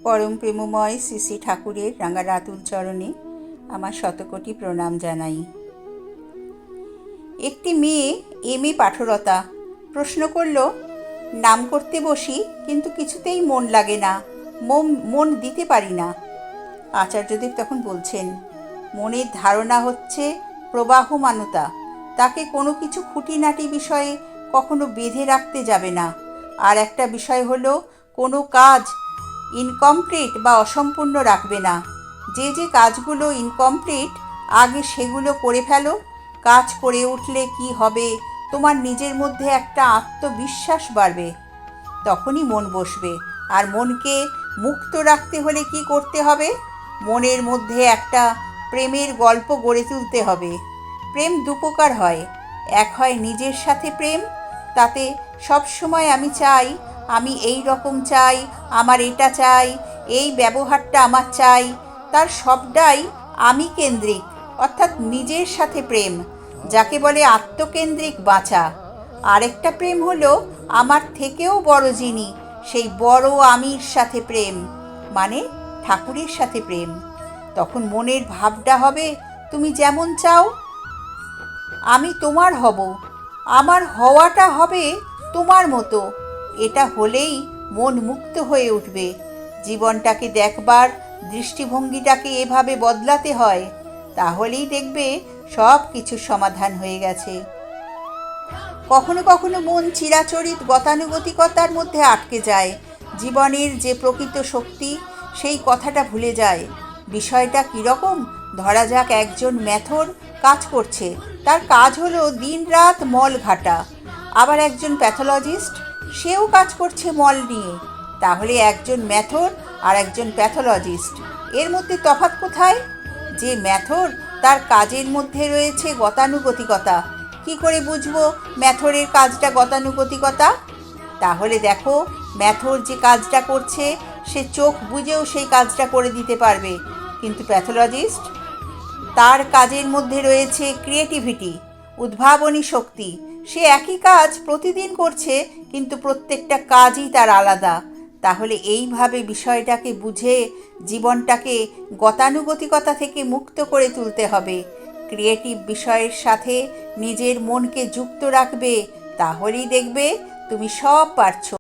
পরম প্রেমময় শ্রী শ্রী ঠাকুরের রাঙা রাতুল চরণে আমার শতকোটি প্রণাম জানাই। একটি মেয়ে এমএ পাঠরতা প্রশ্ন করল, নাম করতে বসি কিন্তু কিছুতেই মন লাগে না, মন দিতে পারি না। আচার্যদেব তখন বলছেন, মনের ধারণা হচ্ছে প্রবাহমানতা, তাকে কোনো কিছু খুঁটিনাটি বিষয়ে কখনো বেঁধে রাখতে যাবে না। আর একটা বিষয় হলো, কোনো কাজ ইনকমপ্লিট বা অসম্পূর্ণ রাখবে না। যে যে কাজগুলো ইনকমপ্লিট আগে সেগুলো করে ফেলো। কাজ করে উঠলে কি হবে, তোমার নিজের মধ্যে একটা আত্মবিশ্বাস বাড়বে, তখনই মন বসবে। আর মনকে মুক্ত রাখতে হলে কি করতে হবে? মনের মধ্যে একটা প্রেমের গল্প গড়ে তুলতে হবে। প্রেম দুপ্রকার হয়, এক হয় নিজের সাথে প্রেম, তাতে সব সময় আমি চাই, আমি এই রকম চাই, আমার এটা চাই, এই ব্যবহারটা আমার চাই, তার সবটাই আমি কেন্দ্রিক, অর্থাৎ নিজের সাথে প্রেম, যাকে বলে আত্মকেন্দ্রিক বাঁচা। আরেকটা প্রেম হলো আমার থেকেও বড় যিনি, সেই বড় আমির সাথে প্রেম, মানে ঠাকুরের সাথে প্রেম। তখন মনের ভাবটা হবে, তুমি যেমন চাও আমি তোমার হব, আমার হওয়াটা হবে তোমার মতো। এটা হলেই মন মুক্ত হয়ে উঠবে। জীবনটাকে দেখবার দৃষ্টিভঙ্গিটাকে এভাবে বদলাতে হয়, তাহলেই দেখবে সব কিছুর সমাধান হয়ে গেছে। কখনো কখনো মন চিরাচরিত গতানুগতিকতার মধ্যে আটকে যায়, জীবনের যে প্রকৃত শক্তি সেই কথাটা ভুলে যায়। বিষয়টা কীরকম? ধরা যাক একজন ম্যাথর কাজ করছে, তার কাজ হলো দিনরাত মল ঘাটা। আবার একজন প্যাথোলজিস্ট, সেও কাজ করছে মল নিয়ে। তাহলে একজন ম্যাথর আর একজন প্যাথোলজিস্ট, এর মধ্যে তফাৎ কোথায়? যে ম্যাথর, তার কাজের মধ্যে রয়েছে গতানুগতিকতা। কি করে বুঝবো ম্যাথরের কাজটা গতানুগতিকতা? তাহলে দেখো, ম্যাথর যে কাজটা করছে সে চোখ বুজেও সেই কাজটা করে দিতে পারবে, কিন্তু প্যাথোলজিস্ট, তার কাজের মধ্যে রয়েছে ক্রিয়েটিভিটি, উদ্ভাবনী শক্তি। সে একই কাজ প্রতিদিন করছে, কিন্তু প্রত্যেকটা কাজই তার আলাদা। তাহলে এইভাবে বিষয়টাকে বুঝে জীবনটাকে গতানুগতিকতা থেকে মুক্ত করে তুলতে হবে। ক্রিয়েটিভ বিষয়ের সাথে নিজের মনকে যুক্ত রাখবে, তাহলেই দেখবে তুমি সব পারছো।